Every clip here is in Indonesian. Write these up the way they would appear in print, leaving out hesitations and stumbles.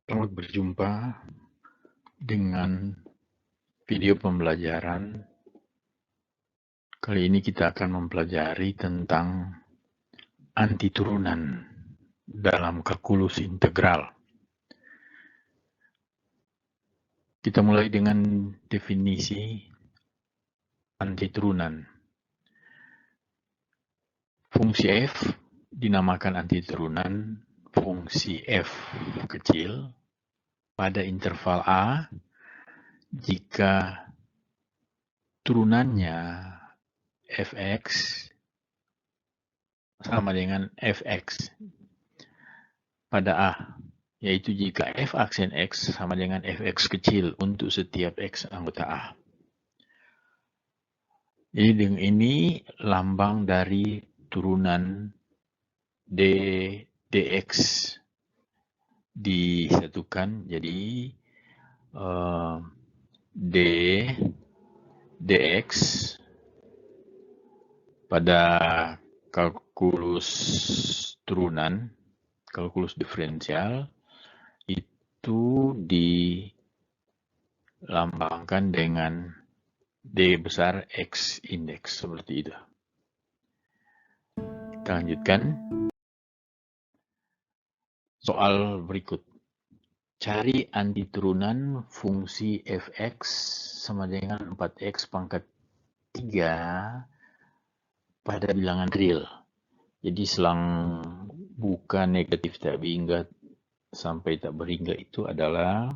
Selamat berjumpa dengan video pembelajaran. Kali ini kita akan mempelajari tentang antiturunan dalam kalkulus integral. Kita mulai dengan definisi antiturunan. Fungsi f dinamakan antiturunan fungsi f kecil pada interval a jika turunannya fx sama dengan fx pada a, yaitu jika f aksen x sama dengan fx kecil untuk setiap x anggota a. Jadi dengan ini lambang dari turunan dx disatukan jadi dx pada kalkulus turunan, kalkulus diferensial itu dilambangkan dengan D besar X indeks seperti itu. Kita lanjutkan. Soal berikut. Cari antiturunan fungsi fx sama dengan 4x pangkat 3 pada bilangan real. Jadi selang buka negatif tak berhingga sampai tak berhingga itu adalah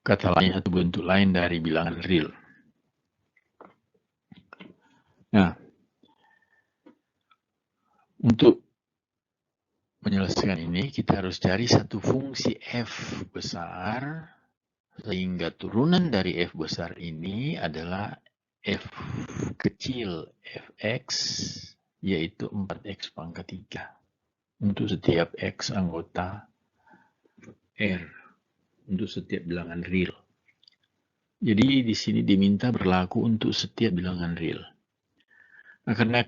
kata lain atau bentuk lain dari bilangan real. Nah, untuk menyelesaikan ini kita harus cari satu fungsi f besar sehingga turunan dari f besar ini adalah f kecil fx yaitu 4x pangkat 3 untuk setiap x anggota R untuk setiap bilangan real. Jadi di sini diminta berlaku untuk setiap bilangan real. Nah, karena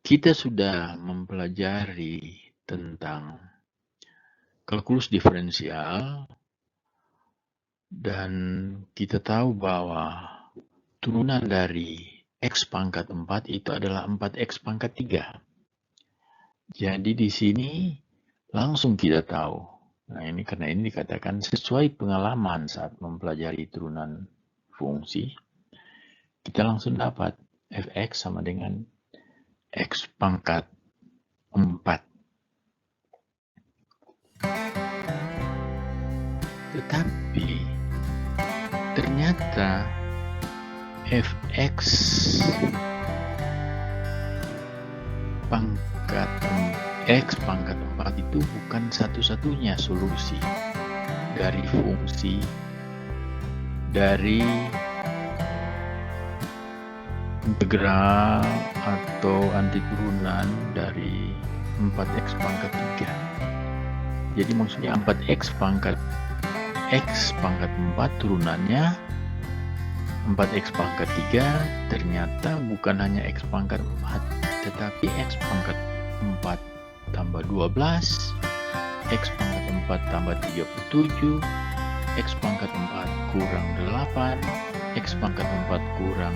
kita sudah mempelajari tentang kalkulus diferensial dan kita tahu bahwa turunan dari x pangkat 4 itu adalah 4x pangkat 3. Jadi di sini langsung kita tahu. Nah, ini karena ini dikatakan sesuai pengalaman saat mempelajari turunan fungsi, kita langsung dapat fx sama dengan x pangkat 4. Tetapi ternyata fx pangkat x pangkat 4 itu bukan satu-satunya solusi dari fungsi dari integral atau antiturunan dari 4x pangkat 3. Jadi maksudnya 4x pangkat x pangkat 4 turunannya 4x pangkat 3 ternyata bukan hanya x pangkat 4 tetapi x pangkat 4 tambah 12, x pangkat 4 tambah 37, x pangkat 4 kurang 8, x pangkat 4 kurang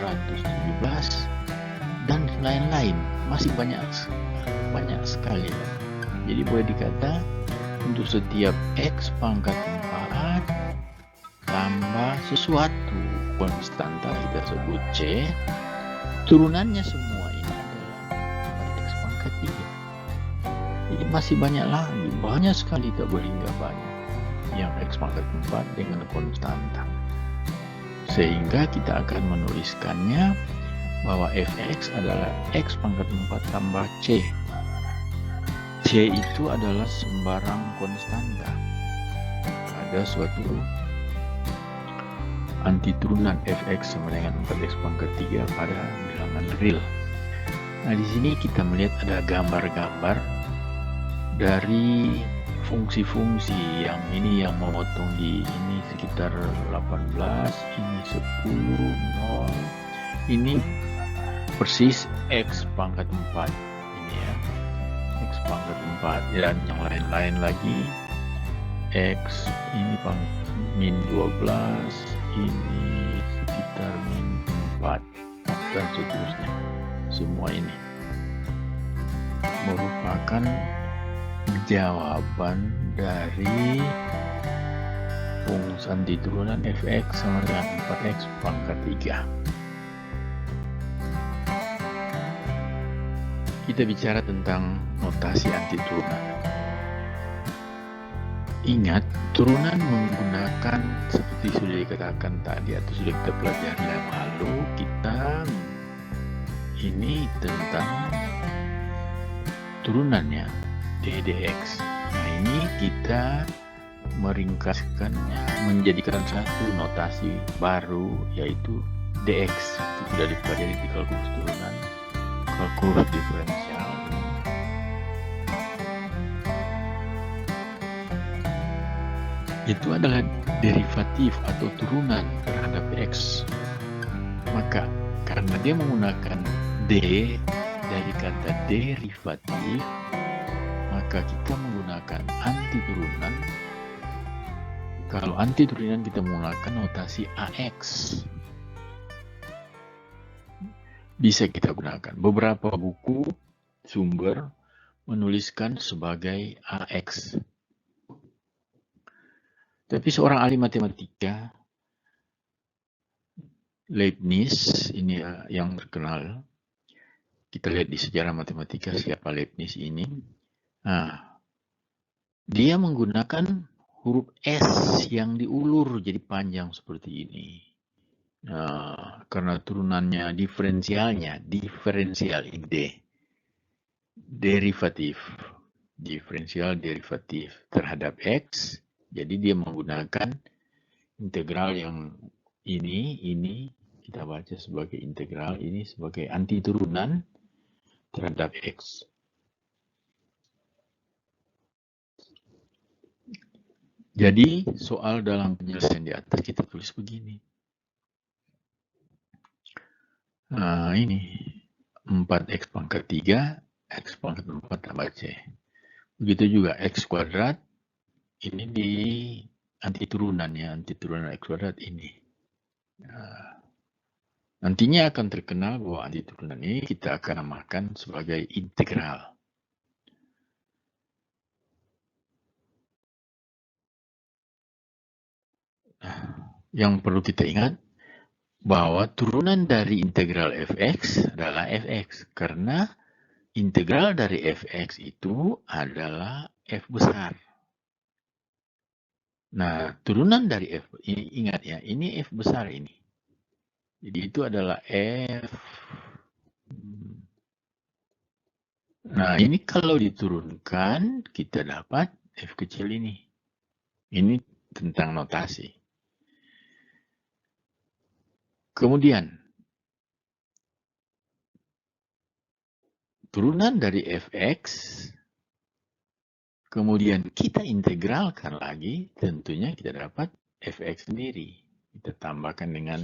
117, dan lain-lain. Masih banyak sekali. Jadi boleh dikata untuk setiap x pangkat 4 tambah sesuatu konstanta kita sebut c, turunannya semua ini adalah 4x pangkat 3. Jadi masih banyak sekali tak berhingga banyak yang x pangkat 4 dengan konstanta. Sehingga kita akan menuliskannya bahwa fx adalah x pangkat 4 tambah c. C itu adalah sembarang konstanta. Ada suatu antiturunan fx sama dengan 4x pangkat 3 pada bilangan real. Nah, di sini kita melihat ada gambar-gambar dari fungsi-fungsi yang ini yang memotong di ini sekitar 18, ini 10, 0. Ini persis x pangkat 4 ini ya. X pangkat 4 dan yang lain-lain lagi X, ini min 12, ini sekitar min 4, dan seterusnya. Semua ini merupakan jawaban dari rumus anti turunan fx sama dengan 4x pangkat 3. Kita bicara tentang notasi anti turunan. Ingat, turunan menggunakan seperti sudah dikatakan tadi atau sudah kita pelajari yang lalu, kita ini tentang turunannya ddx. Nah, ini kita meringkaskannya menjadikan satu notasi baru, yaitu dx. Itu sudah dipelajari di kalkulus turunan, kalkulus diferensial. Itu adalah derivatif atau turunan terhadap x. Maka karena dia menggunakan d dari kata derivatif, maka kita menggunakan anti turunan. Kalau anti turunan kita menggunakan notasi AX. Bisa kita gunakan. Beberapa buku sumber menuliskan sebagai AX. Tapi seorang ahli matematika, Leibniz, ini yang terkenal. Kita lihat di sejarah matematika siapa Leibniz ini. Nah, dia menggunakan huruf S yang diulur jadi panjang seperti ini. Nah, karena turunannya diferensial D, derivatif, diferensial derivatif terhadap X. Jadi dia menggunakan integral yang ini kita baca sebagai integral, ini sebagai anti turunan terhadap X. Jadi soal dalam penyelesaian di atas kita tulis begini. Nah, ini 4x pangkat 3, x pangkat 4 tambah c. Begitu juga x kuadrat, ini di anti turunan ya, anti turunan x kuadrat ini. Nah, nantinya akan terkenal bahwa anti turunan ini kita akan namakan sebagai integral. Nah, yang perlu kita ingat bahwa turunan dari integral fx adalah fx, karena integral dari fx itu adalah f besar. Nah, turunan dari f, ini ingat ya, ini f besar ini. Jadi itu adalah f. Nah, ini kalau diturunkan, kita dapat f kecil ini. Ini tentang notasi. Kemudian, turunan dari fx, kemudian kita integralkan lagi, tentunya kita dapat fx sendiri. Kita tambahkan dengan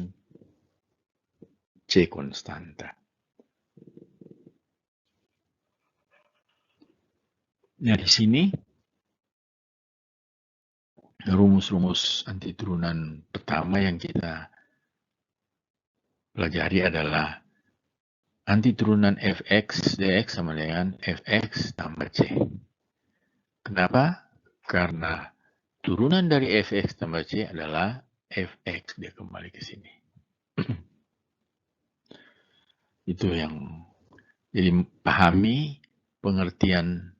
c konstanta. Nah, di sini rumus-rumus anti turunan pertama yang kita pelajari adalah anti turunan fx dx sama dengan fx tambah c. Kenapa? Karena turunan dari fx tambah c adalah fx. Dia kembali ke sini. Itu yang jadi pahami pengertian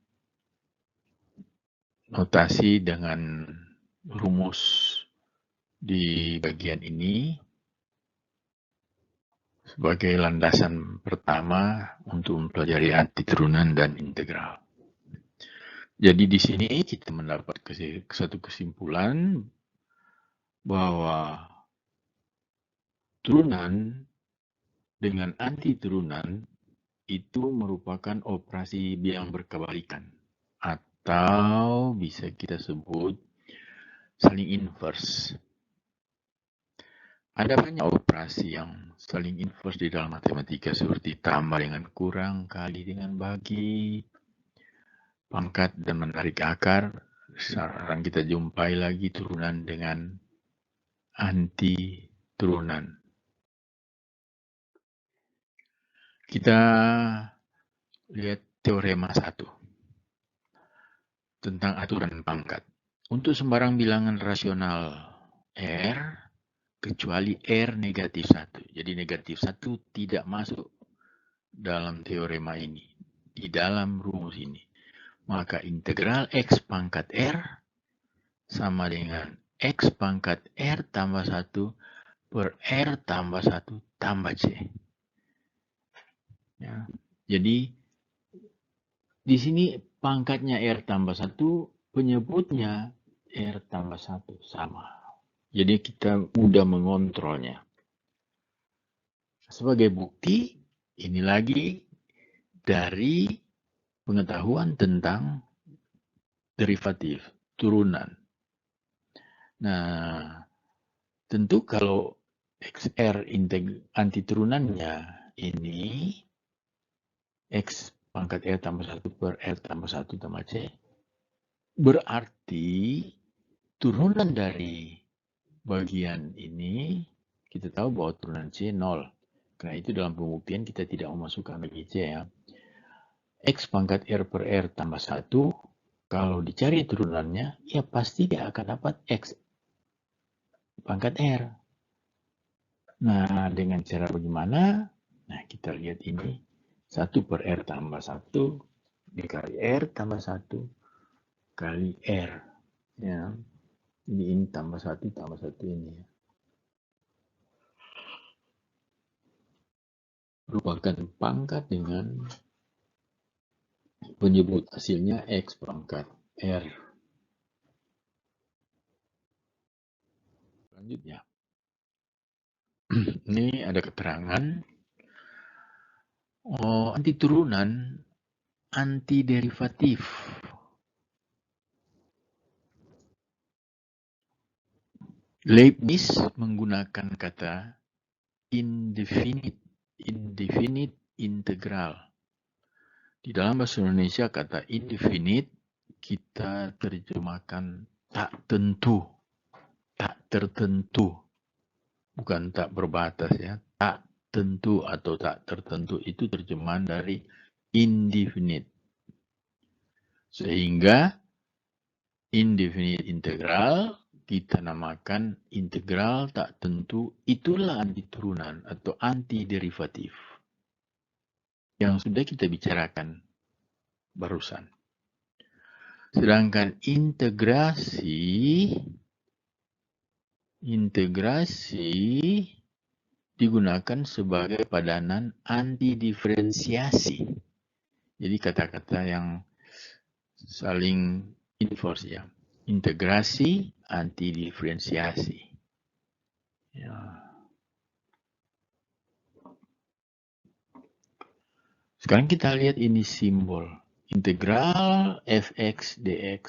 notasi dengan rumus di bagian ini sebagai landasan pertama untuk mempelajari anti turunan dan integral. Jadi di sini kita mendapat satu kesimpulan bahwa turunan dengan anti turunan itu merupakan operasi yang berkebalikan, atau bisa kita sebut saling inverse. Ada banyak operasi yang saling inverse di dalam matematika, seperti tambah dengan kurang, kali dengan bagi, pangkat dan menarik akar, Sekarang kita jumpai lagi turunan dengan anti turunan. Kita lihat teorema 1 tentang aturan pangkat. Untuk sembarang bilangan rasional R, kecuali R negatif 1. Jadi negatif 1 tidak masuk dalam teorema ini, di dalam rumus ini. Maka integral X pangkat R sama dengan X pangkat R tambah 1 per R tambah 1 tambah C. Ya. Jadi, di sini pangkatnya R tambah 1, penyebutnya R tambah 1 sama. Jadi kita mudah mengontrolnya. Sebagai bukti, ini lagi dari pengetahuan tentang derivatif, turunan. Nah, tentu kalau XR anti turunannya ini X pangkat R tambah 1 per R tambah 1 tambah C, berarti turunan dari bagian ini, kita tahu bahwa turunan C 0. Karena itu dalam pembuktian kita tidak memasukkan lagi C ya. X pangkat R per R tambah 1, kalau dicari turunannya, ya pasti dia akan dapat X pangkat R. Nah, dengan cara bagaimana? Nah, kita lihat ini. 1 per R tambah 1 dikali R tambah 1 kali R. Ya. Jadi ini tambah 1 ini. Merupakan pangkat dengan penyebut hasilnya X pangkat R. Selanjutnya, ini ada keterangan anti turunan, anti derivatif. Leibniz menggunakan kata indefinite integral. Di dalam bahasa Indonesia kata indefinite kita terjemahkan tak tentu, tak tertentu, bukan tak berbatas ya, tak tentu atau tak tertentu itu terjemahan dari indefinite. Sehingga indefinite integral kita namakan integral tak tentu, itulah anti turunan atau anti derivatif yang sudah kita bicarakan barusan. Sedangkan integrasi digunakan sebagai padanan anti diferensiasi. Jadi kata-kata yang saling inverse ya. Integrasi, anti diferensiasi. Ya. Sekarang kita lihat ini simbol. Integral fx dx.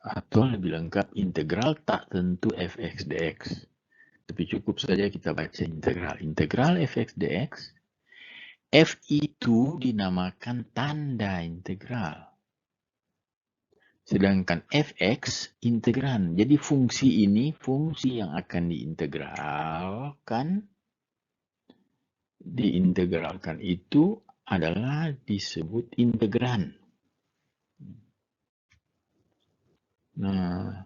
Atau lebih lengkap, integral tak tentu fx dx. Tapi cukup saja kita baca integral. Integral fx dx. F itu dinamakan tanda integral. Sedangkan fx integran. Jadi fungsi ini, fungsi yang akan diintegralkan itu adalah disebut integran. Nah,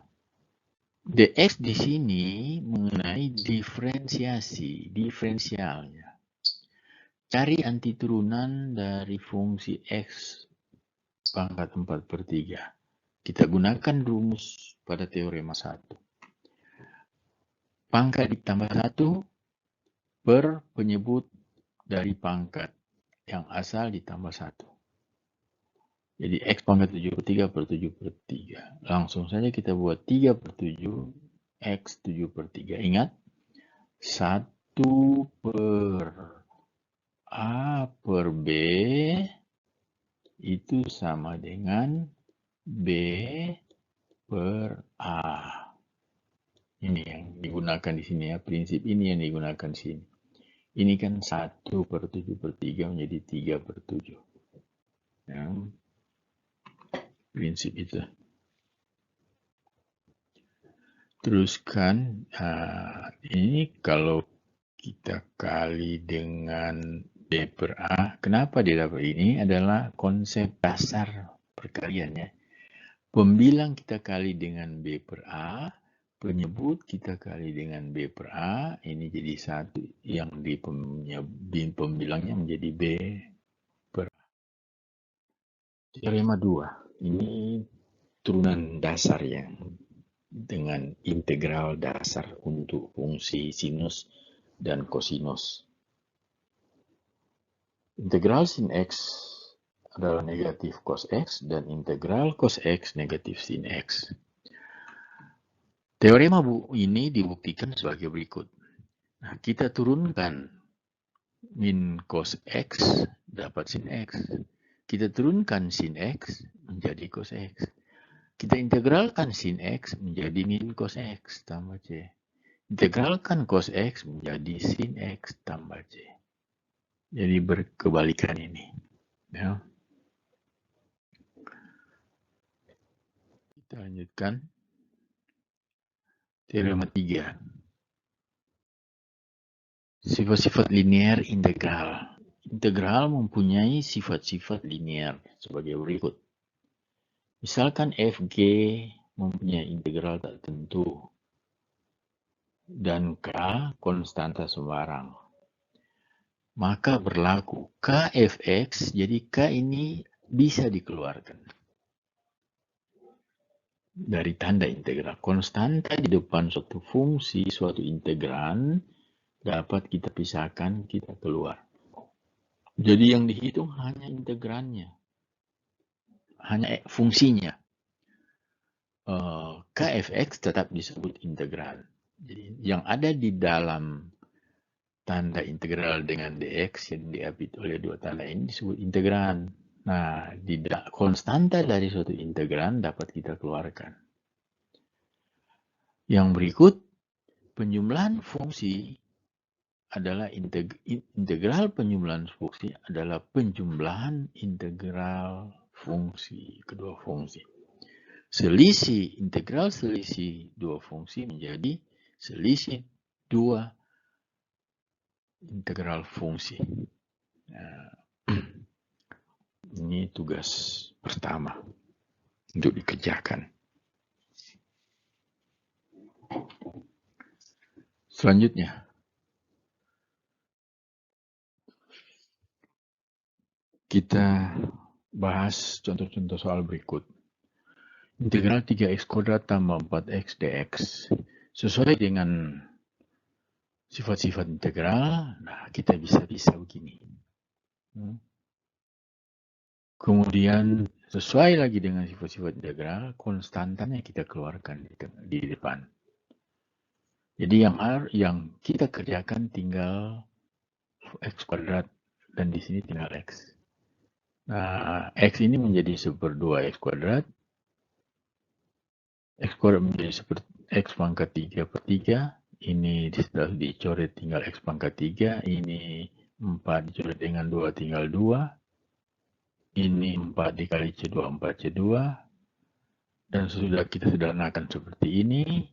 dx di sini mengenai diferensialnya. Cari anti turunan dari fungsi x pangkat 4 per 3. Kita gunakan rumus pada teorema 1. Pangkat ditambah 1 per penyebut dari pangkat yang asal ditambah 1. Jadi X pangkat 7 per 3 per 7 per 3. Langsung saja kita buat 3 per 7, X 7 per 3. Ingat, 1 per A per B itu sama dengan B per A. Ini yang digunakan di sini ya, prinsip ini yang digunakan di sini. Ini kan 1 per 7 per 3 menjadi 3 per 7. Ya. Prinsip itu. Teruskan, ini kalau kita kali dengan B per A, kenapa dia dapat ini adalah konsep dasar perkaliannya. Pembilang kita kali dengan B per A, penyebut kita kali dengan B per A, ini jadi satu, yang di pembilangnya menjadi B per A. Teorema 2, ini turunan dasar yang dengan integral dasar untuk fungsi sinus dan kosinus. Integral sin X adalah negatif cos X dan integral cos X negatif sin X. Teorema ini dibuktikan sebagai berikut. Nah, kita turunkan min cos X dapat sin X. Kita turunkan sin X menjadi cos X. Kita integralkan sin X menjadi min cos X tambah C. Integralkan cos X menjadi sin X tambah C. Jadi berkebalikan ini. Ya. Kita lanjutkan. Teorema 3. Sifat-sifat linear integral. Integral mempunyai sifat-sifat linear sebagai berikut. Misalkan Fg mempunyai integral tak tentu dan K konstanta sembarang. Maka berlaku Kfx, jadi K ini bisa dikeluarkan dari tanda integral. Konstanta di depan suatu fungsi, suatu integran, dapat kita pisahkan, kita keluar. Jadi yang dihitung hanya integrannya, hanya fungsinya. Kfx tetap disebut integral. Jadi yang ada di dalam tanda integral dengan dx yang diapit oleh dua tanda ini disebut integran. Nah, konstanta dari suatu integran dapat kita keluarkan. Yang berikut, penjumlahan fungsi adalah integral penjumlahan fungsi adalah penjumlahan integral fungsi, kedua fungsi. Integral selisih dua fungsi menjadi selisih dua integral fungsi. Nah, ini tugas pertama untuk dikerjakan. Selanjutnya, kita bahas contoh-contoh soal berikut. Integral 3x kuadrat tambah 4x dx. Sesuai dengan sifat-sifat integral, nah kita bisa begini. Kemudian sesuai lagi dengan sifat-sifat integral, konstantanya kita keluarkan di depan. Jadi yang kita kerjakan tinggal x kuadrat dan di sini tinggal x. Nah, x ini menjadi 1/2 x kuadrat. X kuadrat menjadi x pangkat 3/3. Ini sudah dicoret tinggal x pangkat 3. Ini 4 dicoret dengan 2 tinggal 2. Ini 4 dikali C2, 4C2. Dan kita sederhanakan seperti ini.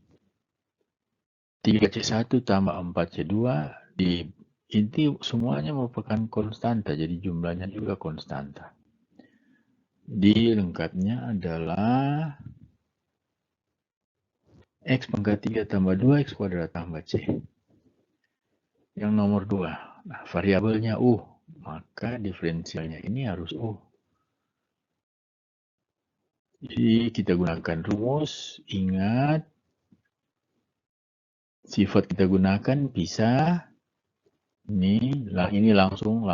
3C1 tambah 4C2 ini semuanya merupakan konstanta, jadi jumlahnya juga konstanta. Di lengkapnya adalah x pangkat 3 tambah 2x kuadrat tambah C. Yang nomor 2, nah, variabelnya U, maka diferensialnya ini harus U. Jadi kita gunakan rumus, ingat sifat kita gunakan bisa ini langsung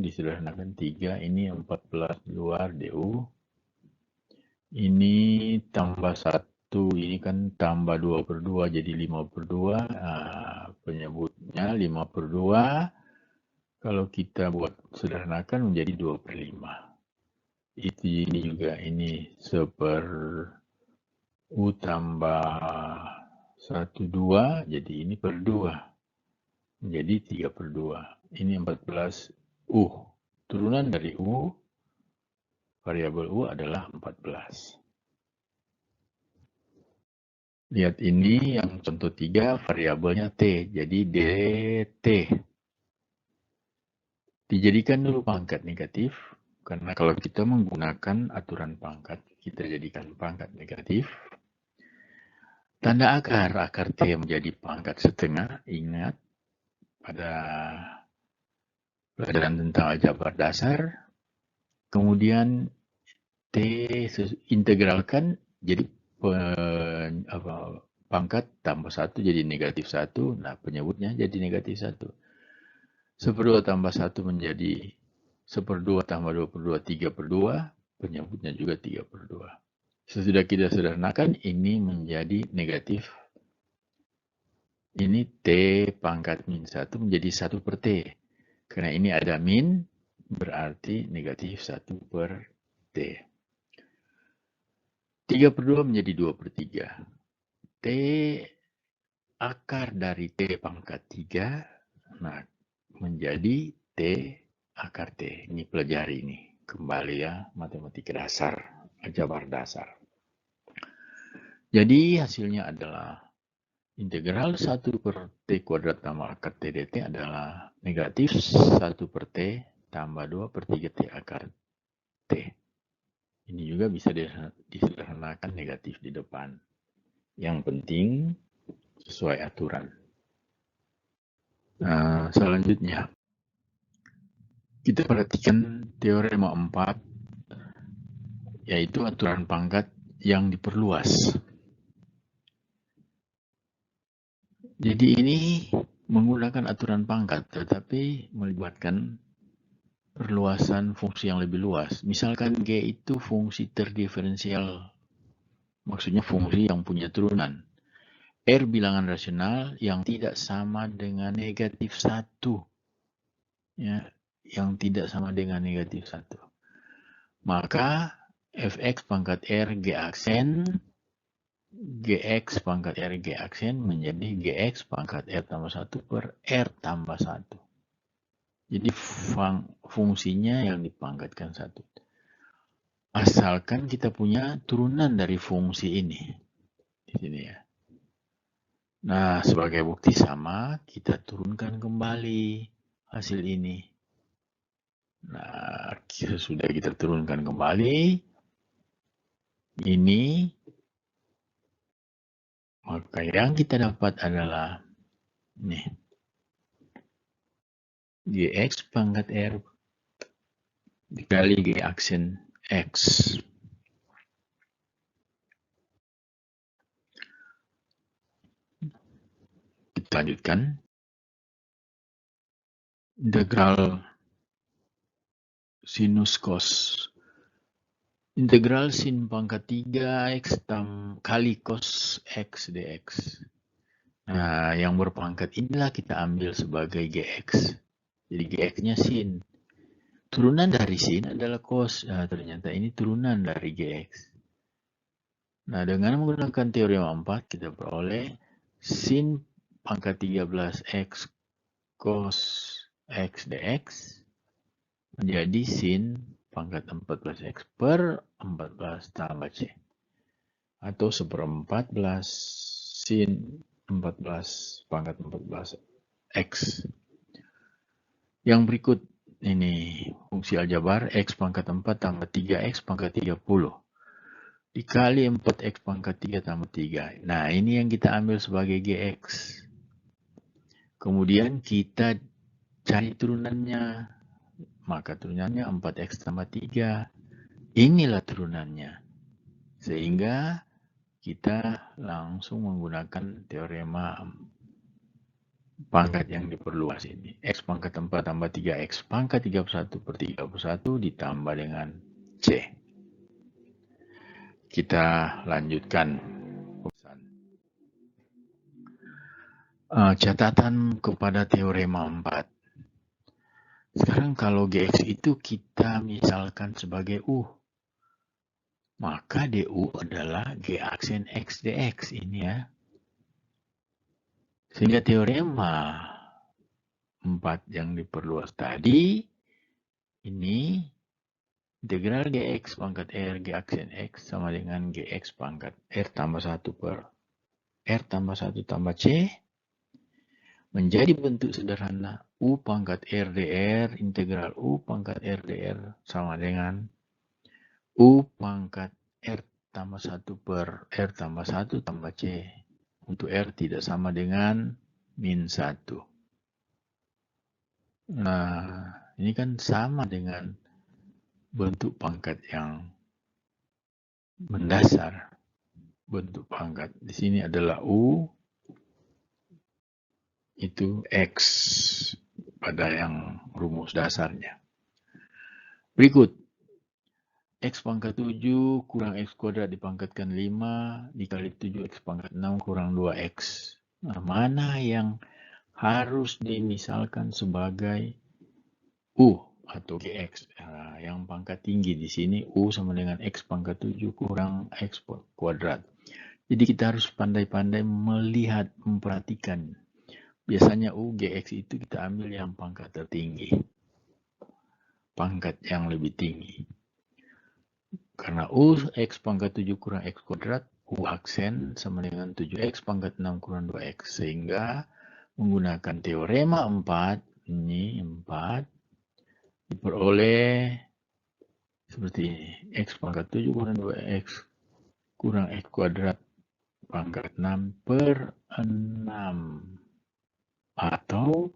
disederhanakan 3, ini 14 luar DU. Ini tambah 1, ini kan tambah 2/2 jadi 5/2. Penyebutnya 5/2. Kalau kita buat sederhanakan menjadi 2/5. Ini juga ini 1/U tambah 1, 2, jadi ini per 2. Menjadi 3/2. Ini 14 U. Turunan dari U, variabel U adalah 14. Lihat ini yang contoh 3 variabelnya T. Jadi dt. Dijadikan dulu pangkat negatif. Karena kalau kita menggunakan aturan pangkat, kita jadikan pangkat negatif. Tanda akar T menjadi pangkat setengah. Ingat pada pelajaran tentang aljabar dasar. Kemudian T integralkan jadi pangkat tambah 1 jadi negatif 1. Nah, penyebutnya jadi negatif 1. 1/2 tambah 1 menjadi 1/2 tambah 2/2, 3/2. Penyebutnya juga 3/2. Sesudah kita sederhanakan, ini menjadi negatif. Ini T pangkat min 1 menjadi 1/T. Karena ini ada min, berarti negatif 1/T. 3/2 menjadi 2/3. T akar dari T pangkat 3, nah, menjadi T akar T. Ini pelajari ini. Kembali ya, matematika dasar, aljabar dasar. Jadi hasilnya adalah integral 1/T kuadrat tambah akar T dt adalah negatif 1/T tambah 2/3 T akar T. Ini juga bisa disederhanakan negatif di depan. Yang penting sesuai aturan. Nah, selanjutnya, kita perhatikan teorema 4, yaitu aturan pangkat yang diperluas. Jadi ini menggunakan aturan pangkat, tetapi melibatkan perluasan fungsi yang lebih luas. Misalkan G itu fungsi terdiferensial, maksudnya fungsi yang punya turunan. R bilangan rasional yang tidak sama dengan negatif 1. Ya, yang tidak sama dengan negatif 1. Maka fx pangkat R G aksen, Gx pangkat R G aksen menjadi Gx pangkat R tambah 1 per R tambah 1. Jadi fungsinya yang dipangkatkan 1. Asalkan kita punya turunan dari fungsi ini. Di sini ya. Nah, sebagai bukti sama, kita turunkan kembali hasil ini. Nah, sudah kita turunkan kembali. Ini, maka yang kita dapat adalah nih, Gx pangkat R dikali G aksen X. Kita lanjutkan. Integral sinus cos. Integral sin pangkat 3x kali cos x dx. Nah, yang berpangkat inilah kita ambil sebagai Gx. Jadi Gx-nya sin. Turunan dari sin adalah cos. Nah, ternyata ini turunan dari Gx. Nah, dengan menggunakan teorema 4, kita peroleh sin pangkat 13x cos x dx menjadi sin pangkat 14x per 14 tambah c. Atau 1/14 sin 14 pangkat 14x. Yang berikut ini fungsi aljabar x pangkat 4 tambah 3x pangkat 30 dikali 4x pangkat 3 tambah 3. Nah, ini yang kita ambil sebagai Gx. Kemudian kita cari turunannya. Maka turunannya 4x tambah 3. Inilah turunannya. Sehingga kita langsung menggunakan teorema pangkat yang diperluas ini. X pangkat 4 tambah 3x pangkat 31 per 31 ditambah dengan C. Kita lanjutkan. Catatan kepada teorema 4. Sekarang kalau Gx itu kita misalkan sebagai U. Maka DU adalah G aksen X dx ini ya. Sehingga teorema 4 yang diperluas tadi, ini integral Gx pangkat R G aksen X sama dengan Gx pangkat R tambah 1 per R tambah 1 tambah C menjadi bentuk sederhana U pangkat R dr integral U pangkat R dr sama dengan U pangkat R tambah 1 per R tambah 1 tambah C. Untuk R tidak sama dengan min 1. Nah, ini kan sama dengan bentuk pangkat yang mendasar. Bentuk pangkat di sini adalah U itu X pada yang rumus dasarnya. Berikut, X pangkat 7 kurang X kuadrat dipangkatkan 5 dikali 7X pangkat 6 kurang 2X. Nah, mana yang harus dimisalkan sebagai U atau GX? Nah, yang pangkat tinggi di sini U sama dengan X pangkat 7 kurang X kuadrat. Jadi kita harus pandai-pandai melihat, memperhatikan. Biasanya U, GX itu kita ambil yang pangkat tertinggi. Pangkat yang lebih tinggi. Karena U, X pangkat 7 kurang X kuadrat, U aksen sama dengan 7X pangkat 6 kurang 2X. Sehingga menggunakan teorema 4, ini 4, diperoleh seperti ini. X pangkat 7 kurang 2X kurang X kuadrat pangkat 6 per 6. Atau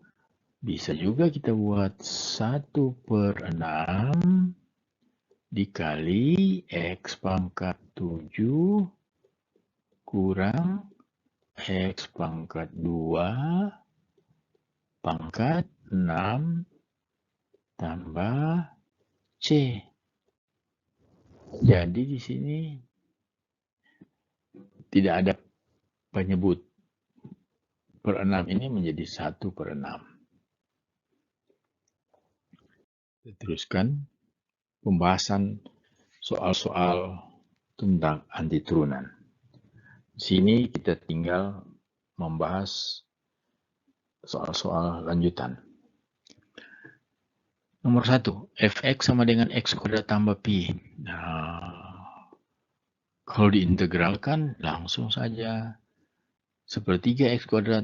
bisa juga kita buat 1 per 6 dikali X pangkat 7 kurang X pangkat 2 pangkat 6 tambah C. Jadi di sini tidak ada penyebut. Per 6 ini menjadi 1 per 6. Kita teruskan pembahasan soal-soal tentang antiturunan. Sini kita tinggal membahas soal-soal lanjutan. Nomor 1, fx sama dengan x kuadrat tambah pi. Nah, kalau diintegralkan langsung saja sepertiga x kuadrat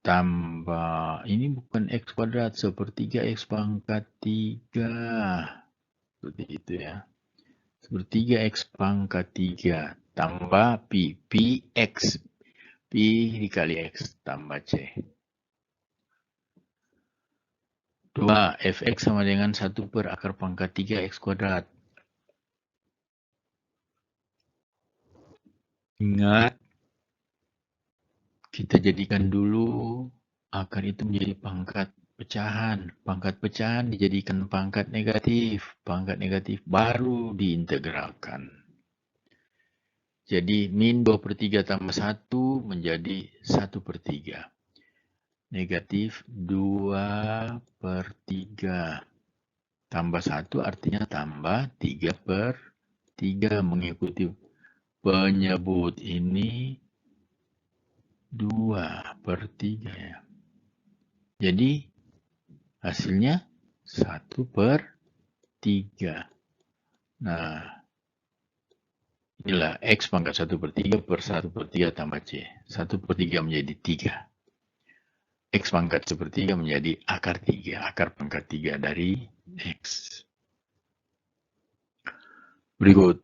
tambah, ini bukan x kuadrat, sepertiga x pangkat 3. Seperti itu ya. Sepertiga x pangkat 3 tambah pi. Pi x. Pi dikali x tambah c. 2. Fx sama dengan 1 per akar pangkat 3x kuadrat. Ingat, kita jadikan dulu akar itu menjadi pangkat pecahan. Pangkat pecahan dijadikan pangkat negatif. Pangkat negatif baru diintegralkan. Jadi min 2 per 3 tambah 1 menjadi 1 per 3. Negatif 2 per 3. Tambah 1 artinya tambah 3 per 3 mengikuti penyebut ini 2 per 3 ya. Jadi hasilnya 1 per 3. Nah, inilah X pangkat 1 per 3 per 1 per 3 tambah C. 1 per 3 menjadi 3. X pangkat 1 per 3 menjadi akar 3. Akar pangkat 3 dari X. Berikut.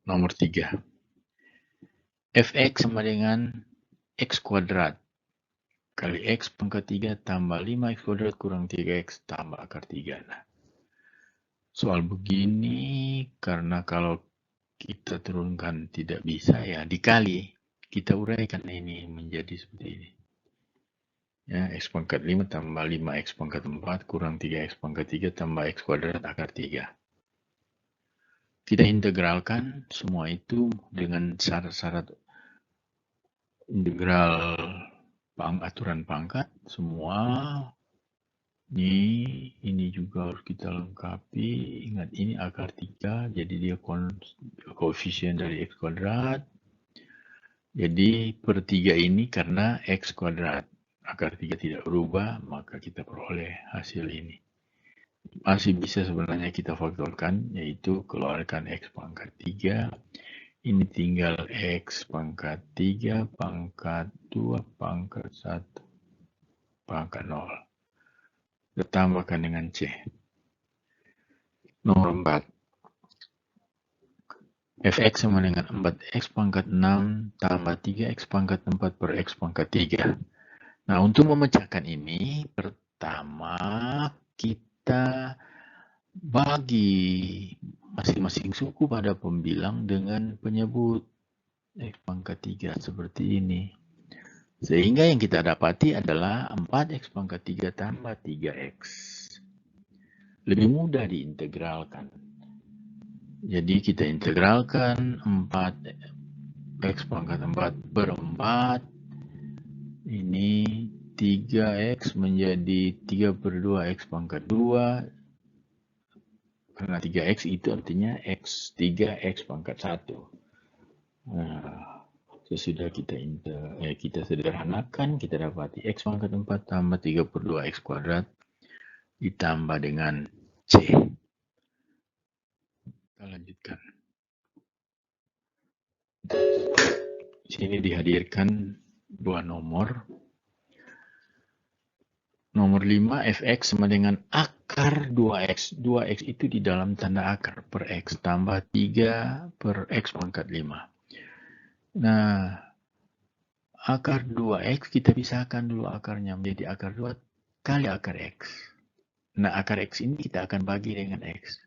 Nomor 3. Fx sama dengan X kuadrat kali X pangkat 3 tambah 5X kuadrat kurang 3X tambah akar 3. Nah, soal begini karena kalau kita turunkan tidak bisa ya dikali. Kita uraikan ini menjadi seperti ini. Ya, X pangkat 5 tambah 5X pangkat 4 kurang 3X pangkat 3 tambah X kuadrat akar 3. Kita integralkan semua itu dengan syarat-syarat integral aturan pangkat semua. Ini juga harus kita lengkapi. Ingat ini akar 3, jadi dia koefisien dari X kuadrat. Jadi per 3 ini karena X kuadrat. Akar 3 tidak berubah, maka kita peroleh hasil ini. Masih bisa sebenarnya kita faktorkan, yaitu keluarkan X pangkat 3 Ini tinggal X pangkat 3 pangkat 2 pangkat 1 pangkat 0. Ditambahkan dengan C. Nomor 4. Fx sama dengan 4x pangkat 6 tambah 3x pangkat 4 per x pangkat 3. Nah, untuk memecahkan ini, pertama kita bagi masing-masing suku pada pembilang dengan penyebut X pangkat 3 seperti ini. Sehingga yang kita dapati adalah 4X pangkat 3 tambah 3X. Lebih mudah diintegralkan. Jadi kita integralkan 4X pangkat 4 per 4. Ini 3X menjadi 3 per 2X pangkat 2. Karena 3X itu artinya X 3X pangkat 1. Nah, sesudah kita sederhanakan, kita dapati X pangkat 4 tambah 3 per 2X kuadrat ditambah dengan C. Kita lanjutkan. Di sini dihadirkan dua nomor. Nomor 5, Fx sama dengan akar 2X. 2X itu di dalam tanda akar per X tambah 3 per X pangkat 5. Nah, akar 2X kita pisahkan dulu akarnya menjadi akar 2 kali akar X. Nah, akar X ini kita akan bagi dengan X.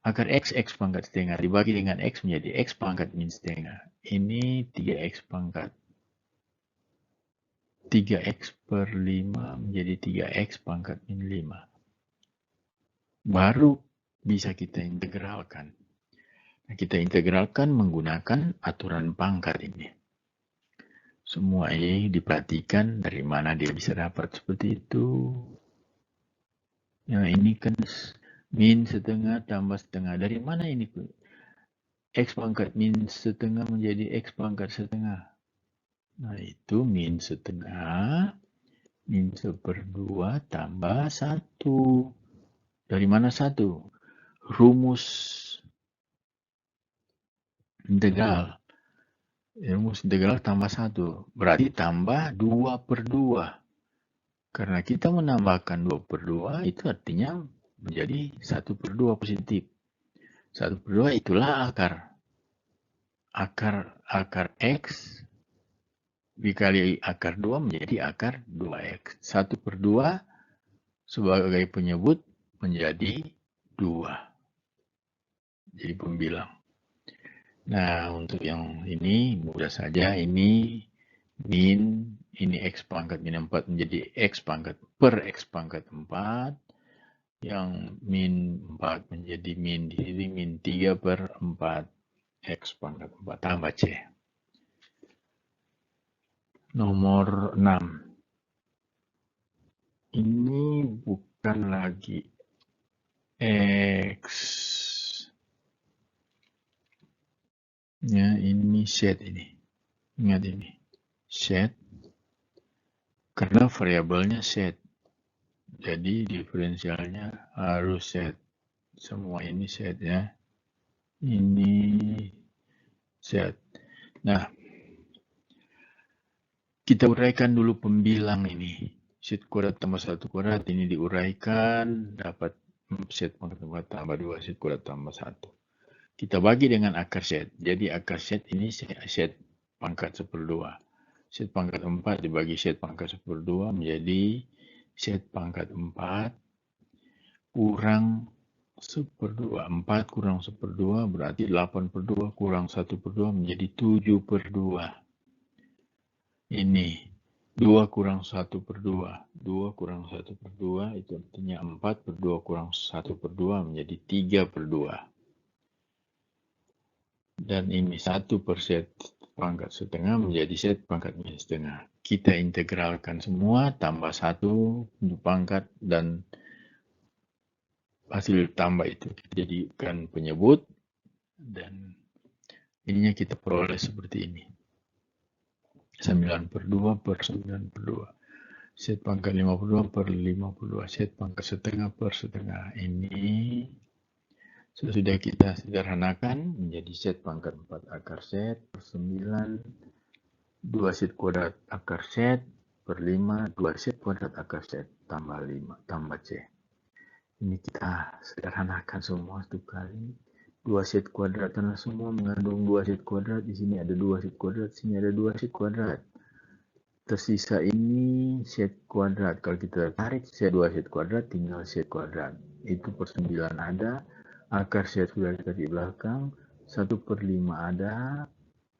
Akar X pangkat setengah dibagi dengan X menjadi X pangkat min setengah. Ini 3X pangkat 3X per 5 menjadi 3X pangkat min 5. Baru bisa kita integralkan. Nah, kita integralkan menggunakan aturan pangkat ini. Semua ini diperhatikan dari mana dia bisa dapat seperti itu. Nah, ini kan min setengah tambah setengah. Dari mana ini? X pangkat min setengah menjadi X pangkat setengah. Nah, itu min setengah, min seperdua tambah 1. Dari mana 1? Rumus integral. Rumus integral tambah 1. Berarti tambah 2 per 2. Karena kita menambahkan 2 per 2, itu artinya menjadi 1 per 2 positif. 1 per 2 itulah akar. Akar X dikali akar 2 menjadi akar 2X. 1 per 2 sebagai penyebut menjadi 2. Jadi pembilang. Nah, untuk yang ini mudah saja. Ini min, ini X pangkat min 4 menjadi X pangkat per X pangkat 4. Yang min 4 menjadi min, di sini min 3 per 4 X pangkat 4 tambah C. Nomor 6. Ini bukan lagi X. Ya, ini set ini. Ingat ini. Set. Karena variabelnya set. Jadi diferensialnya harus set. Semua ini set ya. Ini set. Nah, kita uraikan dulu pembilang ini. Set kuadrat tambah 1 kuadrat ini diuraikan, dapat set pangkat 4 tambah 2, set kuadrat tambah 1. Kita bagi dengan akar set. Jadi akar set ini set pangkat 1/2. Set pangkat 4 dibagi set pangkat 1/2 menjadi set pangkat 4 kurang 1/2. 4 kurang 1/2 berarti 8/2 kurang 1/2 menjadi 7/2. Ini 2 kurang 1/2. 2 kurang 1/2 itu artinya 4 per 2 kurang 1/2 menjadi 3/2. Dan ini 1 per set pangkat setengah menjadi set pangkat min setengah. Kita integralkan semua tambah 1 untuk pangkat dan hasil tambah itu kita jadikan penyebut dan ininya kita peroleh seperti ini. 9/2 per 9/2. Set pangkat 52 per 52. Set pangkat setengah per setengah. Ini Sesudah kita sederhanakan menjadi set pangkat 4 akar set per 9, 2 set kuadrat akar set per 5, 2 set kuadrat akar set tambah 5, tambah C. Ini kita sederhanakan semua satu kali. 2 set kuadrat karena semua mengandung 2 set kuadrat. Di sini ada 2 set kuadrat, di sini ada 2 set kuadrat. Tersisa ini set kuadrat. Kalau kita tarik set 2 set kuadrat, tinggal set kuadrat. Itu per 9 ada. Akar set sudah di belakang. 1/5 ada.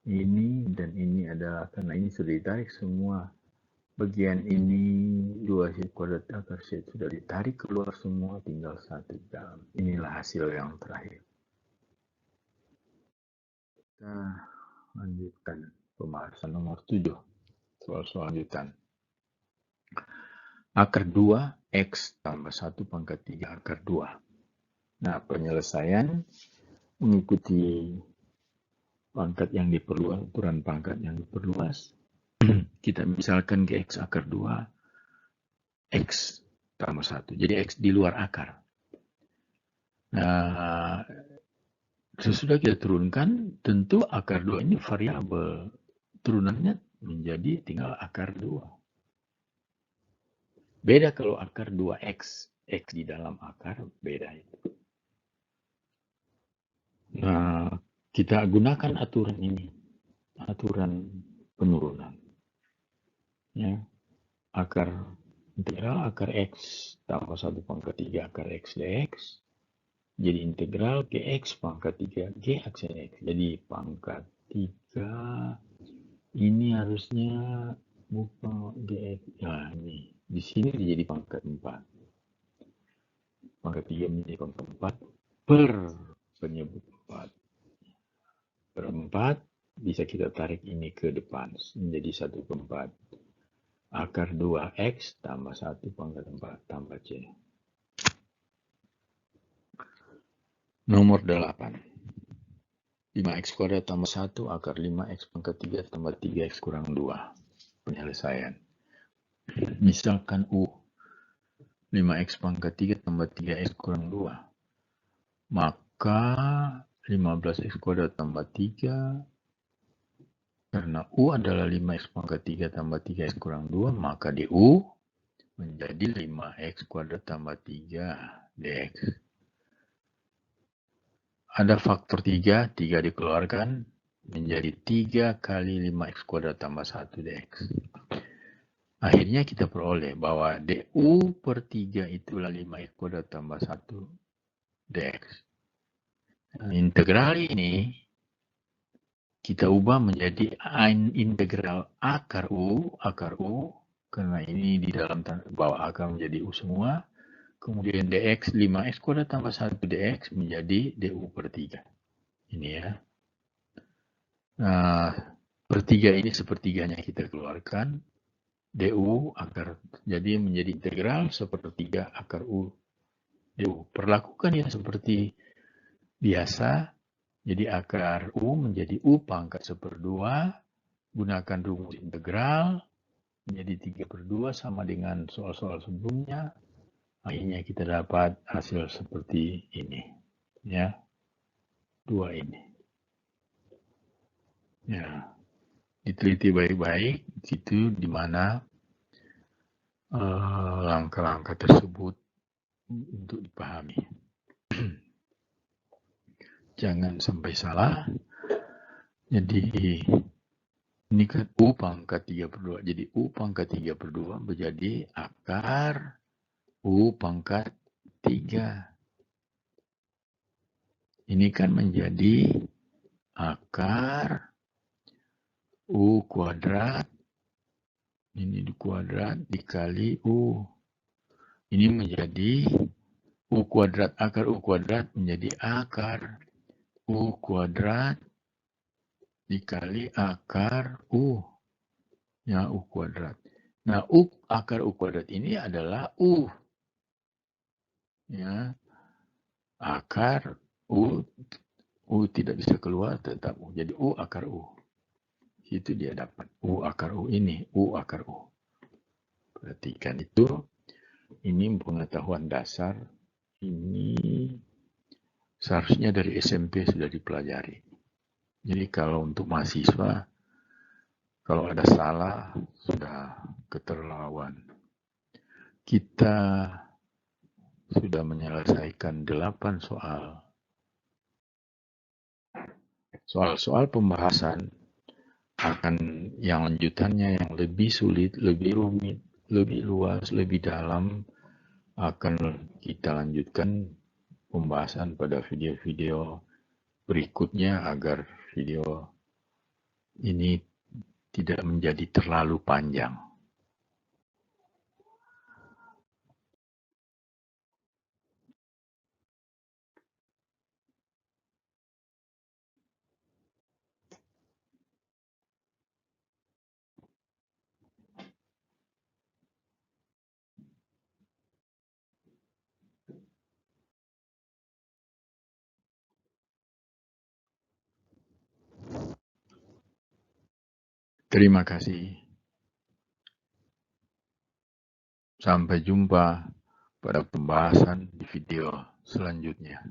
Ini dan ini adalah, karena ini sudah ditarik semua. Bagian ini 2 set kuadrat akar set sudah ditarik keluar semua, tinggal 1 di dalam. Inilah hasil yang terakhir. Kita lanjutkan pembahasan nomor 7. Soal selanjutan. Akar 2 X tambah 1 pangkat 3 akar 2. Nah, penyelesaian mengikuti pangkat yang diperluas, ukuran pangkat yang diperluas. Kita misalkan ke X akar 2, X tambah 1. Jadi X di luar akar. Nah, sesudah kita turunkan, tentu akar 2 ini variabel. Turunannya menjadi tinggal akar 2. Beda kalau akar 2X. X di dalam akar, beda itu. Nah, kita gunakan aturan ini, aturan penurunan. Ya, akar integral akar X tambah 1 pangkat 3 akar X dx. Jadi integral Gx pangkat 3 G aksen X. Jadi pangkat 3 ini harusnya bukan Gx. Nah, ini. Di sini jadi pangkat 4. Pangkat 3 menjadi pangkat 4 per penyebut 4. Per 4 bisa kita tarik ini ke depan menjadi 1/4. Akar 2X tambah 1 pangkat 4 tambah C. Nomor 8. 5X kuadrat tambah 1 akar 5X pangkat 3 tambah 3X kurang 2. Penyelesaian. Misalkan U 5X pangkat 3 tambah 3X kurang 2. Maka 15X kuadrat tambah 3. Karena U adalah 5X pangkat 3 tambah 3X kurang 2, maka di U menjadi 5X kuadrat tambah 3 dx. Ada faktor 3, 3 dikeluarkan, menjadi 3 kali 5X kuadrat tambah 1 dx. Akhirnya kita peroleh bahwa du per 3 itulah 5X kuadrat tambah 1 dx. Integral ini kita ubah menjadi integral akar U, karena ini di dalam bawah akar menjadi U semua. Kemudian dx 5x kuadrat tambah 1 dx menjadi du per 3. Ini ya. Nah, per 3 ini sepertiganya kita keluarkan. Du akar, jadi menjadi integral sepertiga akar U du. Perlakukan ya seperti biasa. Jadi akar U menjadi U pangkat 1/2. Gunakan rumus integral. Menjadi 3/2 sama dengan soal-soal sebelumnya. Akhirnya kita dapat hasil seperti ini. Ya. 2 ini. Ya. Diteliti baik-baik. Situ di mana langkah-langkah tersebut untuk dipahami. Jangan sampai salah. Jadi ini kan U pangkat 3/2. Jadi U pangkat 3/2 menjadi akar U pangkat 3. Ini kan menjadi akar U kuadrat. Ini kuadrat dikali U. Ini menjadi U kuadrat. Akar U kuadrat menjadi akar U kuadrat dikali akar U. Ya, U kuadrat. Nah, akar U kuadrat ini adalah U. Ya, akar U tidak bisa keluar, tetap U. Jadi U akar U. Itu dia dapat U akar U ini, U akar U. Perhatikan itu, ini pengetahuan dasar, ini seharusnya dari SMP sudah dipelajari. Jadi kalau untuk mahasiswa, kalau ada salah, sudah keterlaluan. Kita sudah menyelesaikan 8 soal. Soal-soal pembahasan akan yang lanjutannya yang lebih sulit, lebih rumit, lebih luas, lebih dalam akan kita lanjutkan pembahasan pada video-video berikutnya agar video ini tidak menjadi terlalu panjang. Terima kasih. Sampai jumpa pada pembahasan di video selanjutnya.